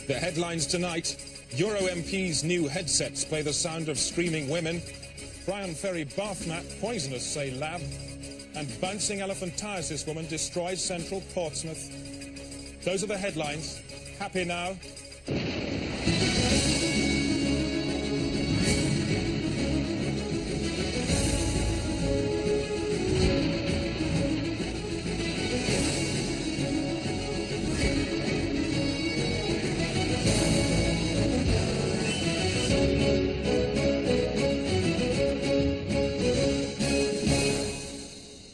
The headlines tonight: Euro MPs' new headsets play the sound of screaming women. Brian Ferry bath mat poisonous, say lab. And bouncing elephantiasis woman destroys central Portsmouth. Those are the headlines. Happy now?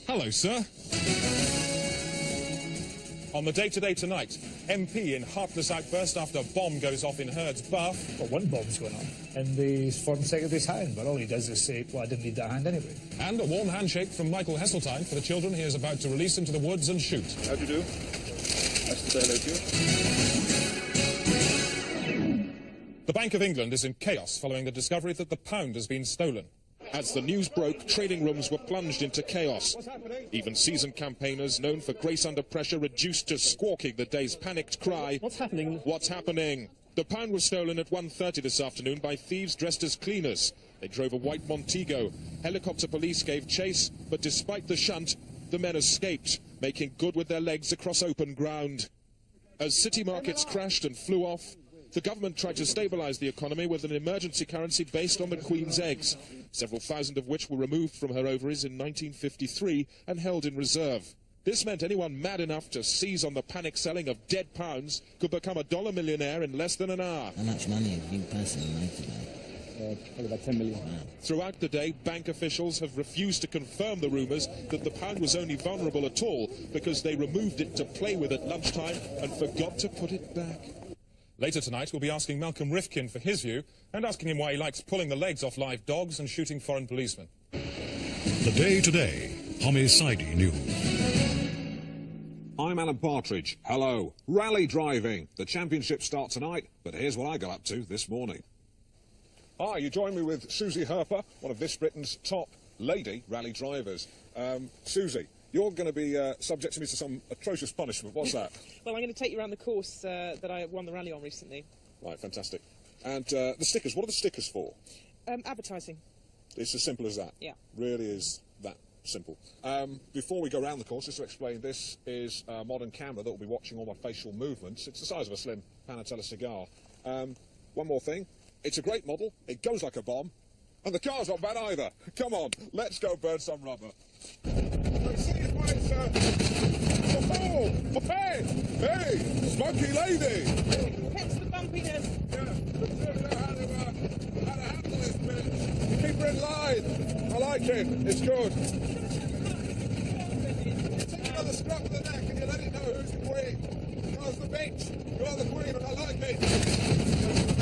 Hello, sir. On the day-to-day tonight, MP in heartless outburst after bomb goes off in Hurd's bath. Well, one bomb's going on in the Foreign Secretary's hand, but all he does is say, well, I didn't need that hand anyway. And a warm handshake from Michael Heseltine for the children he is about to release into the woods and shoot. How do you do? Nice to say hello to you. The Bank of England is in chaos following the discovery that the pound has been stolen. As the news broke, trading rooms were plunged into chaos. Even seasoned campaigners known for grace under pressure reduced to squawking the day's panicked cry. What's happening? What's happening? The pound was stolen at 1:30 this afternoon by thieves dressed as cleaners. They drove a white Montego. Helicopter police gave chase, but despite the shunt, the men escaped, making good with their legs across open ground. As city markets crashed and flew off, the government tried to stabilise the economy with an emergency currency based on the Queen's eggs, several thousand of which were removed from her ovaries in 1953 and held in reserve. This meant anyone mad enough to seize on the panic selling of dead pounds could become a dollar millionaire in less than an hour. How much money have you personally made today? Probably about 10 million. Wow. Throughout the day, bank officials have refused to confirm the rumours that the pound was only vulnerable at all because they removed it to play with at lunchtime and forgot to put it back. Later tonight, we'll be asking Malcolm Rifkin for his view and asking him why he likes pulling the legs off live dogs and shooting foreign policemen. The Day Today, Homicide News. I'm Alan Partridge. Hello. Rally driving. The championships start tonight, but here's what I got up to this morning. Hi, you join me with Susie Herper, one of this Britain's top lady rally drivers. Susie, you're going to be subjecting me to some atrocious punishment. What's that? Well, I'm going to take you around the course that I won the rally on recently. Right, fantastic. And the stickers, what are the stickers for? Advertising. It's as simple as that? Yeah. Really is that simple. Before we go around the course, just to explain, this is a modern camera that will be watching all my facial movements. It's the size of a slim Panatella cigar. One more thing. It's a great model. It goes like a bomb. And the car's not bad either. Come on, let's go burn some rubber. Oh, hey! Hey! Smoky lady! Catch the bumpiness! Yeah, how to handle this bitch. Keep her in line. I like it. It's good. You take another scrub of the neck and you let it know who's the queen. How's the bitch? You are the queen and I like it.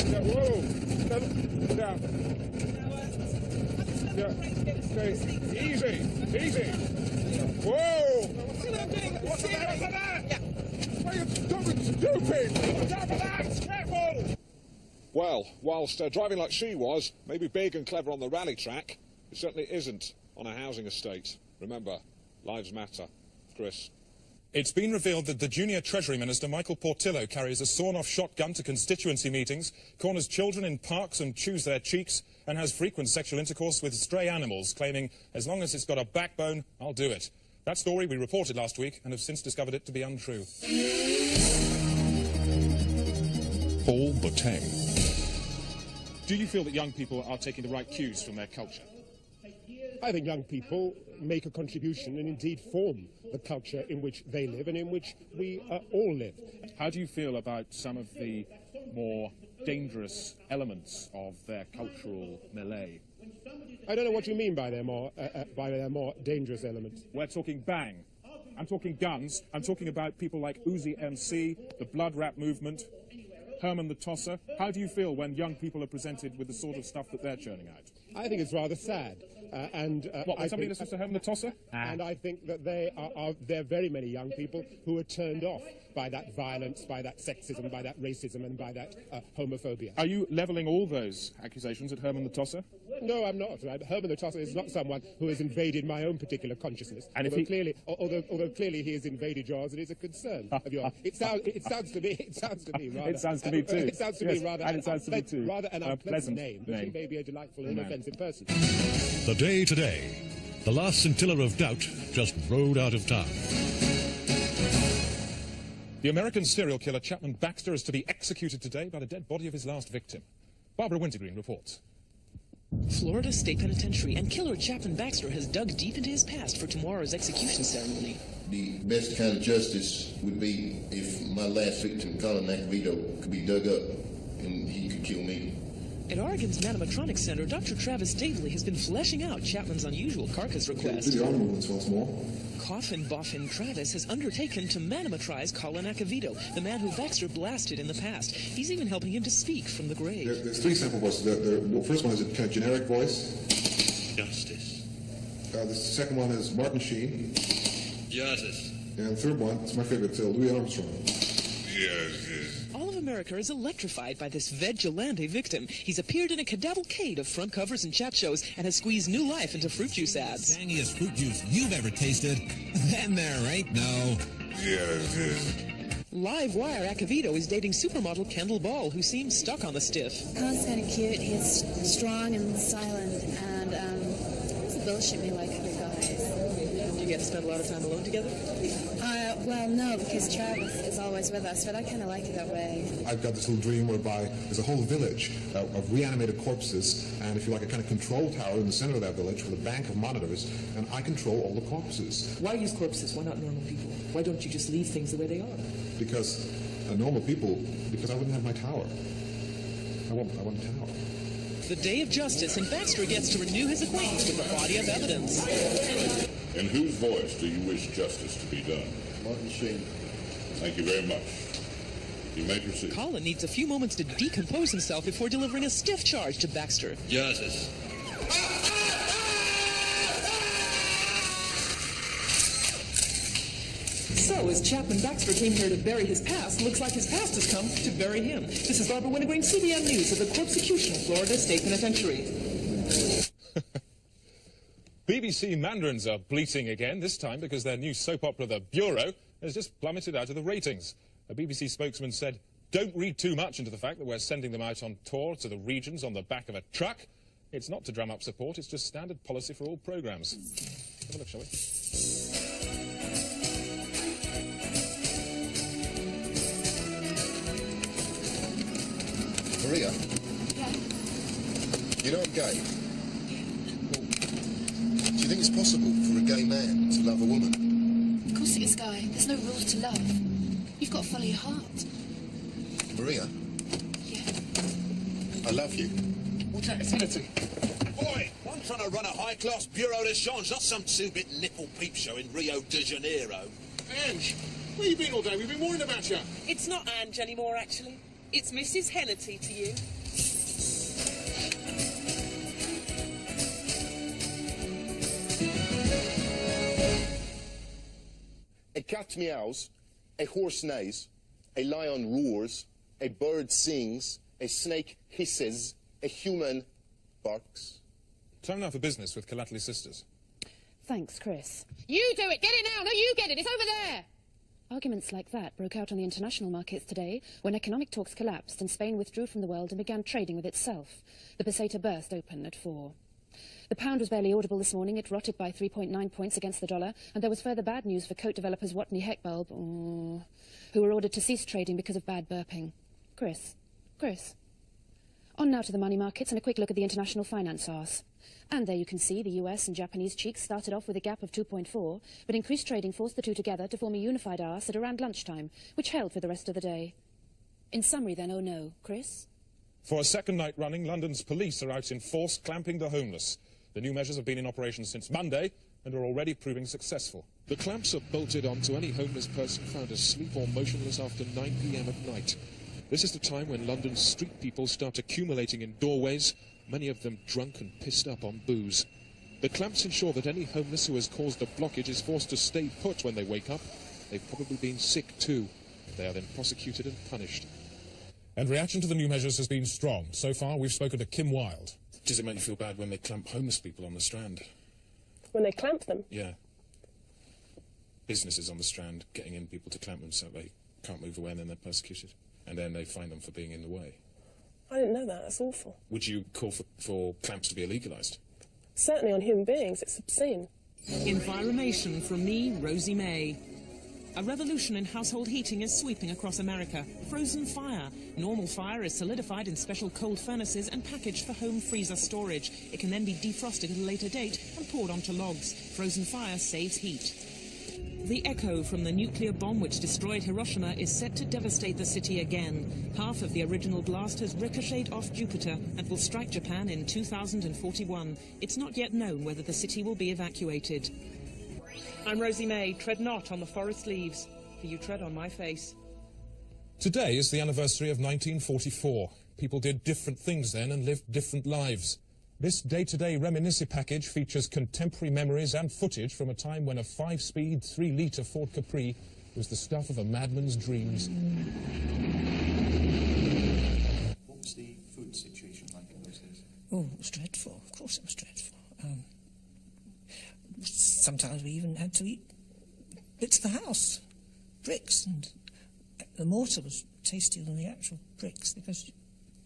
Yeah, whoa. Yeah. Okay. Easy. Easy. Whoa! What the hell is that? Yeah. Why are you stupid? Stop that! Careful! Well, whilst driving like she was, maybe big and clever on the rally track, it certainly isn't on a housing estate. Remember, lives matter. Chris. It's been revealed that the junior Treasury Minister, Michael Portillo, carries a sawn-off shotgun to constituency meetings, corners children in parks and chews their cheeks, and has frequent sexual intercourse with stray animals, claiming, as long as it's got a backbone, I'll do it. That story we reported last week and have since discovered it to be untrue. Paul Botang. Do you feel that young people are taking the right cues from their culture? I think young people make a contribution and indeed form the culture in which they live and in which we all live. How do you feel about some of the more dangerous elements of their cultural melee? I don't know what you mean by their more dangerous elements. We're talking bang. I'm talking guns. I'm talking about people like Uzi MC, the Blood Rap movement, Herman the Tosser. How do you feel when young people are presented with the sort of stuff that they're churning out? I think it's rather sad. What, when somebody listens to Herman the Tosser? And I think that there are very many young people who are turned off by that violence, by that sexism, by that racism, and by that homophobia. Are you levelling all those accusations at Herman the Tosser? No, I'm not. Herman the Tosser is not someone who has invaded my own particular consciousness. And although clearly he has invaded yours, it is a concern of yours. It sounds to me rather. It sounds to me too. It sounds to me rather. And it sounds to me too. Rather an unpleasant name, but he name. may be a delightful and inoffensive person. The day today. The last scintilla of doubt just rode out of town. The American serial killer Chapman Baxter is to be executed today by the dead body of his last victim. Barbara Wintergreen reports. Florida State Penitentiary and killer Chapman Baxter has dug deep into his past for tomorrow's execution ceremony. The best kind of justice would be if my last victim, Colin Acquito, could be dug up and he could kill me. At Oregon's Nanomatronics Center, Dr. Travis Davely has been fleshing out Chapman's unusual carcass request. Do the arm movements once more. Coffin Boffin Travis has undertaken to manometrize Colin Acquito, the man who Baxter blasted in the past. He's even helping him to speak from the grave. There's three sample voices. The first one is a kind of generic voice. Justice. The second one is Martin Sheen. Justice. And the third one, it's my favorite, Louis Armstrong. Justice. All of America is electrified by this vigilante victim. He's appeared in a cavalcade of front covers and chat shows and has squeezed new life into fruit juice ads. Tangiest fruit juice you've ever tasted. Then there ain't no. Justice. Live wire Acquito is dating supermodel Kendall Ball, who seems stuck on the stiff. Colin's kind of cute. He's strong and silent, and doesn't bullshit me like other guys. Do you get to spend a lot of time alone together? Well, no, because Travis is always with us, but I kind of like it that way. I've got this little dream whereby there's a whole village of reanimated corpses, and if you like, a kind of control tower in the center of that village with a bank of monitors, and I control all the corpses. Why use corpses? Why not normal people? Why don't you just leave things the way they are? Because normal people, because I wouldn't have my tower. I want a tower. The day of justice, and Baxter gets to renew his acquaintance with the body of evidence. In whose voice do you wish justice to be done? Martin Sheen. Thank you very much. You may proceed. Colin needs a few moments to decompose himself before delivering a stiff charge to Baxter. Justice. So, as Chapman Baxter came here to bury his past, looks like his past has come to bury him. This is Barbara Wintergreen, CBN News, at the Corpsecution, Florida State Penitentiary. BBC Mandarins are bleating again, this time because their new soap opera, The Bureau, has just plummeted out of the ratings. A BBC spokesman said, "Don't read too much into the fact that we're sending them out on tour to the regions on the back of a truck. It's not to drum up support, it's just standard policy for all programmes." Have a look, shall we? Maria? Yeah? You know I'm gay. Do you think it's possible for a gay man to love a woman? Of course it is, Guy. There's no rules to love. You've got to follow your heart. Maria? Yeah. I love you. What's that? It's Hennessy. Boy, I'm trying to run a high-class bureau de change, not some two-bit nipple peep show in Rio de Janeiro. Ange, where you been all day? We've been worrying about you. It's not Ange anymore, actually. It's Mrs. Hennessy to you. A cat meows, a horse neighs, a lion roars, a bird sings, a snake hisses, a human barks. Time now for business with Calately Sisters. Thanks, Chris. You do it! Get it now! No, you get it! It's over there! Arguments like that broke out on the international markets today when economic talks collapsed and Spain withdrew from the world and began trading with itself. The peseta burst open at 4. The pound was barely audible this morning. It rotted by 3.9 points against the dollar, and there was further bad news for coat developers Watney Heckbulb, who were ordered to cease trading because of bad burping. Chris. On now to the money markets and a quick look at the international finance arse. And there you can see the US and Japanese cheeks started off with a gap of 2.4, but increased trading forced the two together to form a unified arse at around lunchtime, which held for the rest of the day. In summary then, oh no, Chris? For a second night running, London's police are out in force clamping the homeless. The new measures have been in operation since Monday and are already proving successful. The clamps are bolted onto any homeless person found asleep or motionless after 9 p.m. at night. This is the time when London's street people start accumulating in doorways, many of them drunk and pissed up on booze. The clamps ensure that any homeless who has caused a blockage is forced to stay put when they wake up. They've probably been sick too. They are then prosecuted and punished. And reaction to the new measures has been strong. So far, we've spoken to Kim Wilde. Does it make you feel bad when they clamp homeless people on the Strand? When they clamp them? Yeah. Businesses on the Strand getting in people to clamp them so they can't move away and then they're persecuted. And then they fine them for being in the way. I didn't know that. That's awful. Would you call for clamps to be illegalised? Certainly on human beings. It's obscene. Environmation from me, Rosie May. A revolution in household heating is sweeping across America. Frozen fire. Normal fire is solidified in special cold furnaces and packaged for home freezer storage. It can then be defrosted at a later date and poured onto logs. Frozen fire saves heat. The echo from the nuclear bomb which destroyed Hiroshima is set to devastate the city again. Half of the original blast has ricocheted off Jupiter and will strike Japan in 2041. It's not yet known whether the city will be evacuated. I'm Rosie May. Tread not on the forest leaves, for you tread on my face. Today is the anniversary of 1944. People did different things then and lived different lives. This day-to-day reminiscence package features contemporary memories and footage from a time when a 5-speed, 3-litre Ford Capri was the stuff of a madman's dreams. What was the food situation like in those days? Oh, it was dreadful. Of course it was dreadful. Sometimes we even had to eat bits of the house, bricks, and the mortar was tastier than the actual bricks because,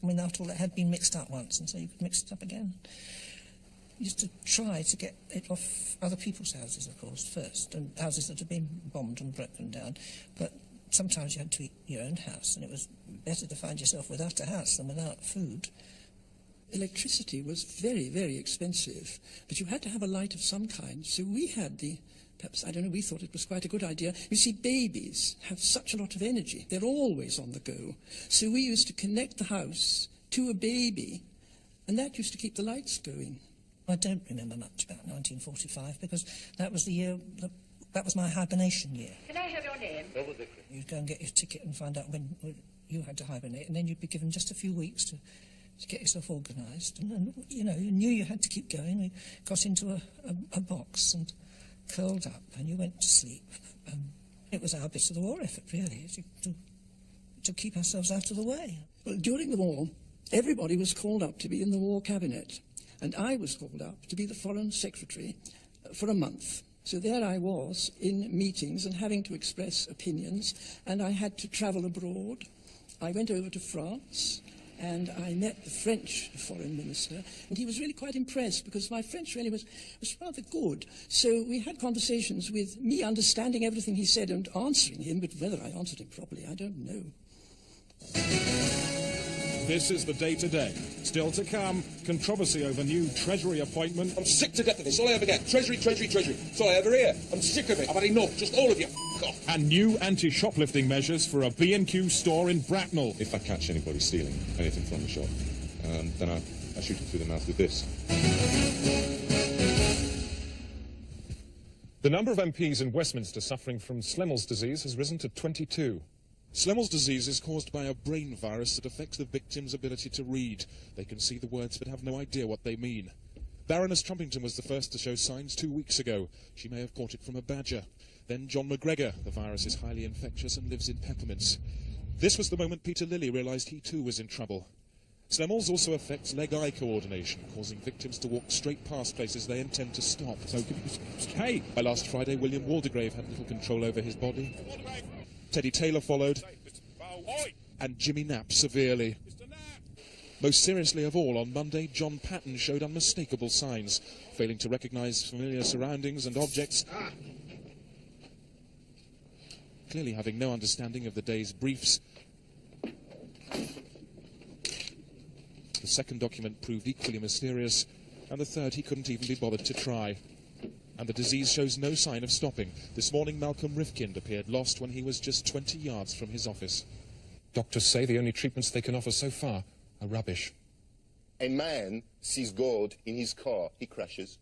I mean, after all, it had been mixed up once, and so you could mix it up again. You used to try to get it off other people's houses, of course, first, and houses that had been bombed and broken down. But sometimes you had to eat your own house, and it was better to find yourself without a house than without food. Electricity was very, very expensive, but you had to have a light of some kind, so we had perhaps, I don't know, we thought it was quite a good idea. You see, babies have such a lot of energy. They're always on the go. So we used to connect the house to a baby, and that used to keep the lights going. I don't remember much about 1945, because that was the year, that was my hibernation year. Can I have your name? You'd go and get your ticket and find out when you had to hibernate, and then you'd be given just a few weeks to get yourself organised. And, you know, you knew you had to keep going. We got into a box and curled up, and you went to sleep. It was our bit of the war effort, really, to keep ourselves out of the way. Well, during the war, everybody was called up to be in the war cabinet, and I was called up to be the foreign secretary for a month. So there I was in meetings and having to express opinions, and I had to travel abroad. I went over to France, and I met the French foreign minister, and he was really quite impressed because my French really was rather good. So we had conversations with me understanding everything he said and answering him, but whether I answered him properly, I don't know. This is the day-to-day. Still to come, controversy over new Treasury appointment. I'm sick to death of this. All I ever get. Treasury, Treasury, Treasury. That's all I ever hear. I'm sick of it. I've had enough. Just all of you. F*** off. And new anti-shoplifting measures for a B&Q store in Bracknell. If I catch anybody stealing anything from the shop, then I shoot it through the mouth with this. The number of MPs in Westminster suffering from Slemmel's disease has risen to 22. Slemmel's disease is caused by a brain virus that affects the victim's ability to read. They can see the words but have no idea what they mean. Baroness Trumpington was the first to show signs 2 weeks ago. She may have caught it from a badger. Then John McGregor. The virus is highly infectious and lives in peppermints. This was the moment Peter Lilly realised he too was in trouble. Slemmel's also affects leg-eye coordination, causing victims to walk straight past places they intend to stop. So, hey! By last Friday, William Waldegrave had little control over his body. Teddy Taylor followed, and Jimmy Knapp severely. Most seriously of all, on Monday, John Patton showed unmistakable signs, failing to recognise familiar surroundings and objects, clearly having no understanding of the day's briefs. The second document proved equally mysterious, and the third he couldn't even be bothered to try. And the disease shows no sign of stopping. This morning, Malcolm Rifkind appeared lost when he was just 20 yards from his office. Doctors say the only treatments they can offer so far are rubbish. A man sees God in his car. He crashes.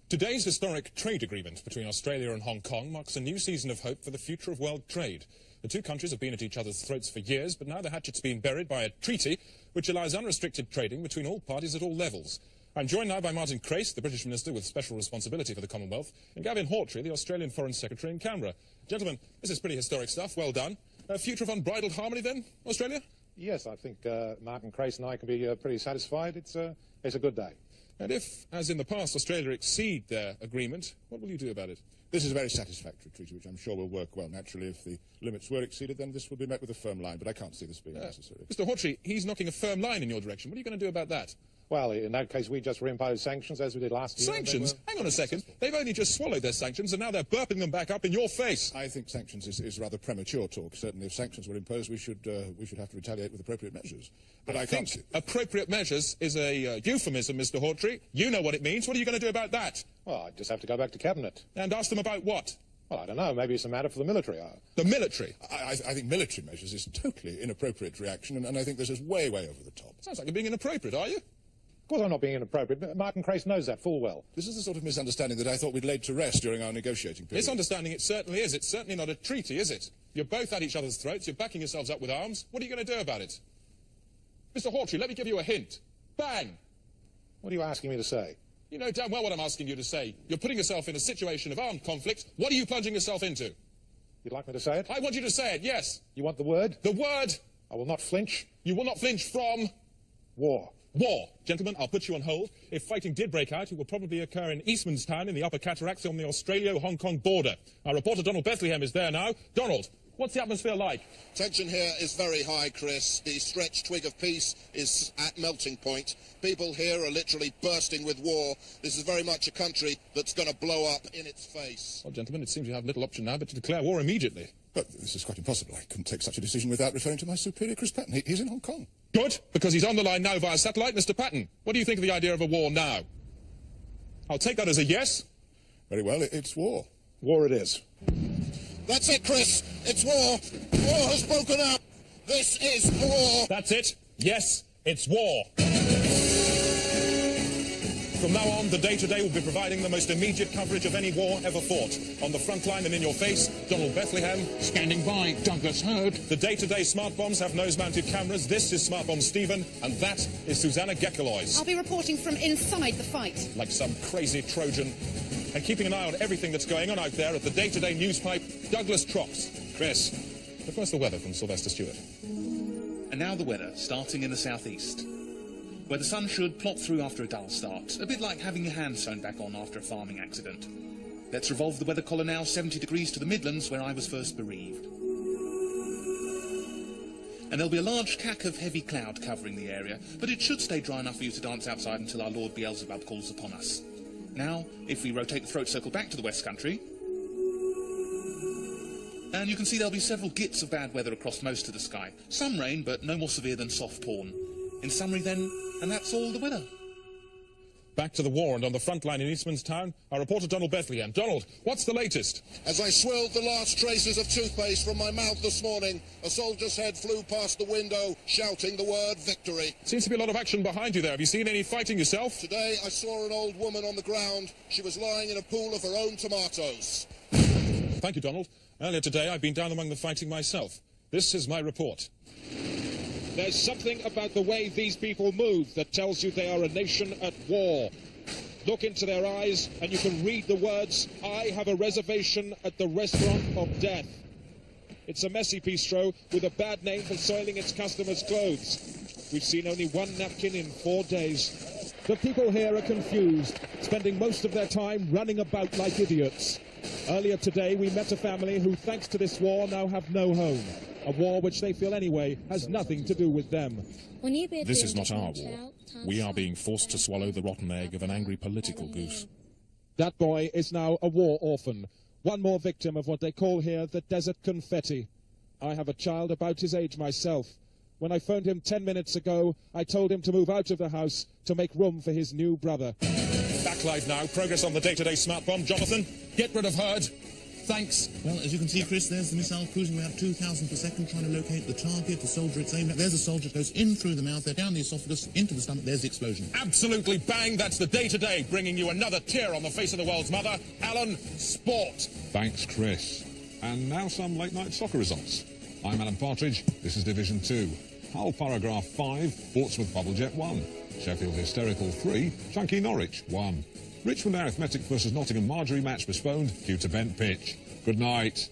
Today's historic trade agreement between Australia and Hong Kong marks a new season of hope for the future of world trade. The two countries have been at each other's throats for years, but now the hatchet's been buried by a treaty which allows unrestricted trading between all parties at all levels. I'm joined now by Martin Crace, the British Minister with special responsibility for the Commonwealth, and Gavin Hawtrey, the Australian Foreign Secretary in Canberra. Gentlemen, this is pretty historic stuff. Well done. A future of unbridled harmony, then, Australia? Yes, I think Martin Crace and I can be pretty satisfied. It's a good day. And if, as in the past, Australia exceed their agreement, what will you do about it? This is a very satisfactory treaty, which I'm sure will work well. Naturally, if the limits were exceeded, then this will be met with a firm line, but I can't see this being necessary. Mr. Hawtrey, he's knocking a firm line in your direction. What are you going to do about that? Well, in that case, we just reimpose sanctions as we did last year. Sanctions? Hang on a second. They've only just swallowed their sanctions, and now they're burping them back up in your face. I think sanctions is rather premature talk. Certainly, if sanctions were imposed, we should have to retaliate with appropriate measures. But I can't see. Appropriate measures is a euphemism, Mr. Hawtrey. You know what it means. What are you going to do about that? Well, I just have to go back to Cabinet. And ask them about what? Well, I don't know. Maybe it's a matter for the military. The military? I think military measures is totally inappropriate reaction, and I think this is way, way over the top. Sounds like you're being inappropriate, are you? Of course I'm not being inappropriate, but Martin Crace knows that full well. This is the sort of misunderstanding that I thought we'd laid to rest during our negotiating period. Misunderstanding it certainly is. It's certainly not a treaty, is it? You're both at each other's throats, you're backing yourselves up with arms. What are you going to do about it? Mr. Hawtrey, let me give you a hint. Bang! What are you asking me to say? You know damn well what I'm asking you to say. You're putting yourself in a situation of armed conflict. What are you plunging yourself into? You'd like me to say it? I want you to say it, yes. You want the word? The word! I will not flinch. You will not flinch from? War. War. Gentlemen, I'll put you on hold. If fighting did break out, it will probably occur in Eastman's Town in the Upper Cataracts on the Australia-Hong Kong border. Our reporter Donald Bethlehem is there now. Donald, what's the atmosphere like? Tension here is very high, Chris. The stretched twig of peace is at melting point. People here are literally bursting with war. This is very much a country that's going to blow up in its face. Well, gentlemen, it seems you have little option now but to declare war immediately. But this is quite impossible. I couldn't take such a decision without referring to my superior, Chris Patton. He's in Hong Kong. Good, because he's on the line now via satellite. Mr. Patton, what do you think of the idea of a war now? I'll take that as a yes. Very well, it's war. War it is. That's it, Chris. It's war. War has broken out. This is war. That's it. Yes, it's war. From now on, the Day-to-Day will be providing the most immediate coverage of any war ever fought. On the front line and in your face, Donald Bethlehem. Standing by, Douglas Hurd. The Day-to-Day smart bombs have nose-mounted cameras. This is Smart Bomb Stephen, and that is Susanna Gekkelois. I'll be reporting from inside the fight. Like some crazy Trojan. And keeping an eye on everything that's going on out there at the Day-to-Day news pipe, Douglas Trox. Chris, but first the weather from Sylvester Stewart. And now the weather, starting in the southeast, where the sun should plop through after a dull start, a bit like having your hand sewn back on after a farming accident. Let's revolve the weather collar now 70 degrees to the Midlands, where I was first bereaved. And there'll be a large cack of heavy cloud covering the area, but it should stay dry enough for you to dance outside until our Lord Beelzebub calls upon us. Now, if we rotate the throat circle back to the West Country, and you can see there'll be several gits of bad weather across most of the sky. Some rain, but no more severe than soft porn. In summary then, and that's all the weather. Back to the war, and on the front line in Eastman's Town, our reporter Donald Bethlehem. Donald, what's the latest? As I swilled the last traces of toothpaste from my mouth this morning, a soldier's head flew past the window, shouting the word victory. Seems to be a lot of action behind you there. Have you seen any fighting yourself? Today I saw an old woman on the ground. She was lying in a pool of her own tomatoes. Thank you, Donald. Earlier today, I've been down among the fighting myself. This is my report. There's something about the way these people move that tells you they are a nation at war. Look into their eyes and you can read the words, "I have a reservation at the restaurant of death." It's a messy bistro with a bad name for soiling its customers' clothes. We've seen only one napkin in 4 days. The people here are confused, spending most of their time running about like idiots. Earlier today, we met a family who, thanks to this war, now have no home. A war which they feel anyway has nothing to do with them. This is not our war. We are being forced to swallow the rotten egg of an angry political goose. That boy is now a war orphan. One more victim of what they call here the desert confetti. I have a child about his age myself. When I phoned him 10 minutes ago, I told him to move out of the house to make room for his new brother. Back live now. Progress on the Day-to-Day smart bomb. Jonathan, get rid of Hurd. Thanks. Well, as you can see, Chris, there's the missile cruising around 2,000 per second, trying to locate the target, the soldier it's aimed at. There's a soldier, goes in through the mouth, there, down the esophagus, into the stomach. There's the explosion. Absolutely bang. That's the Day-to-Day, bringing you another tear on the face of the world's mother. Alan, sport. Thanks, Chris. And now some late-night soccer results. I'm Alan Partridge. This is Division 2. Hull Paragraph 5, Portsmouth Bubblejet 1. Sheffield Hysterical 3, Chunky Norwich 1. Richmond Arithmetic versus Nottingham Marjorie match postponed due to bent pitch. Good night.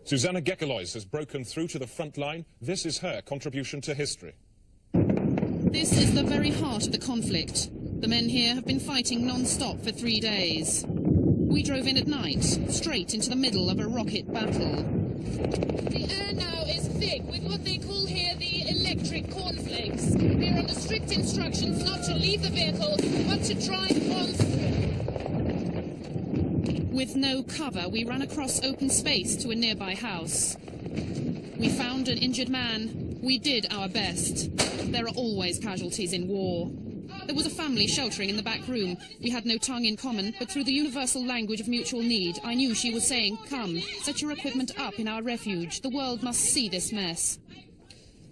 Susanna Gekelois has broken through to the front line. This is her contribution to history. This is the very heart of the conflict. The men here have been fighting non-stop for 3 days. We drove in at night, straight into the middle of a rocket battle. The air now is thick with what they call here the electric cornflakes. We are under strict instructions not to leave the vehicle, but to drive on through. With no cover, we ran across open space to a nearby house. We found an injured man. We did our best. There are always casualties in war. There was a family sheltering in the back room. We had no tongue in common, but through the universal language of mutual need, I knew she was saying, "Come, set your equipment up in our refuge. The world must see this mess."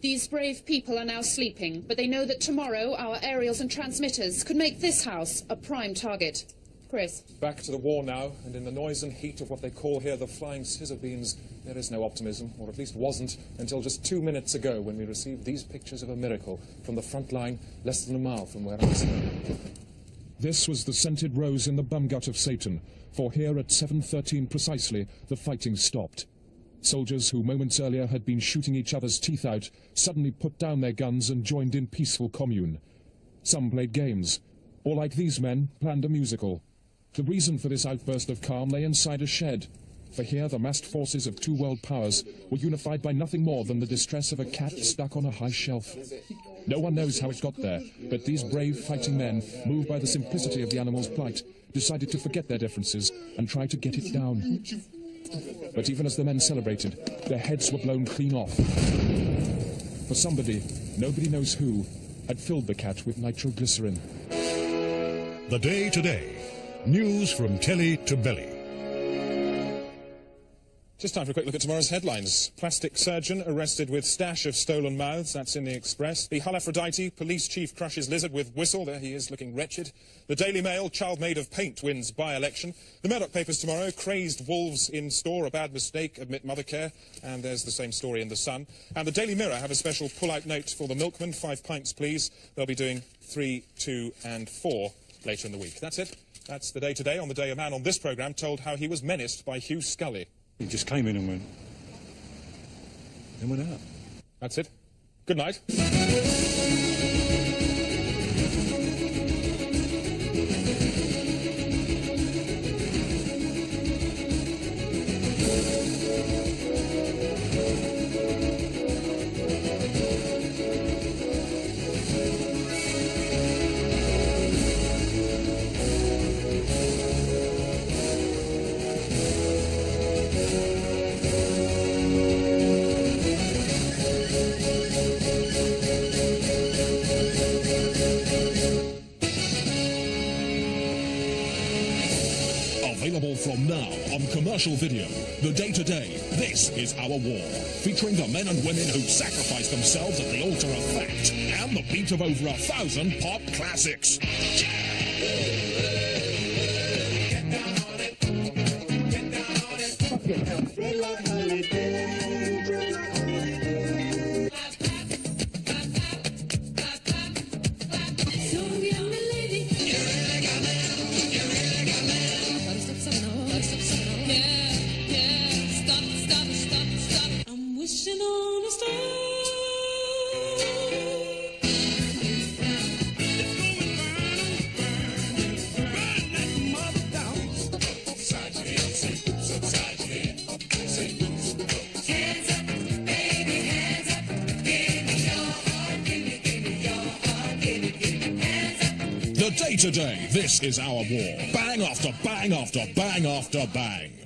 These brave people are now sleeping, but they know that tomorrow our aerials and transmitters could make this house a prime target. Chris. Back to the war now, and in the noise and heat of what they call here the flying scissor beams, there is no optimism, or at least wasn't, until just 2 minutes ago when we received these pictures of a miracle from the front line, less than a mile from where I was. This was the scented rose in the bum gut of Satan, for here at 7:13 precisely, the fighting stopped. Soldiers who moments earlier had been shooting each other's teeth out suddenly put down their guns and joined in peaceful commune. Some played games, or like these men, planned a musical. The reason for this outburst of calm lay inside a shed, for here the massed forces of two world powers were unified by nothing more than the distress of a cat stuck on a high shelf. No one knows how it got there, but these brave fighting men, moved by the simplicity of the animal's plight, decided to forget their differences and try to get it down. But even as the men celebrated, their heads were blown clean off. For somebody, nobody knows who, had filled the cat with nitroglycerin. The Day Today. News from telly to belly. Just time for a quick look at tomorrow's headlines. Plastic surgeon arrested with stash of stolen mouths. That's in the Express. The Hull Aphrodite, police chief crushes lizard with whistle. There he is, looking wretched. The Daily Mail, child made of paint wins by-election. The Murdoch papers tomorrow, crazed wolves in store, a bad mistake, admit mother care. And there's the same story in The Sun. And the Daily Mirror have a special pull-out note for the milkman. 5 pints, please. They'll be doing 3, 2 and 4 later in the week. That's it. That's the Day Today. On the day, a man on this programme told how he was menaced by Hugh Scully. He just came in and went, then went out. That's it. Good night. Available from now on commercial video. The Day Today, This Is Our War. Featuring the men and women who sacrificed themselves at the altar of fact and the beat of over 1,000 pop classics. The Day Today, This Is Our War. Bang after bang after bang after bang.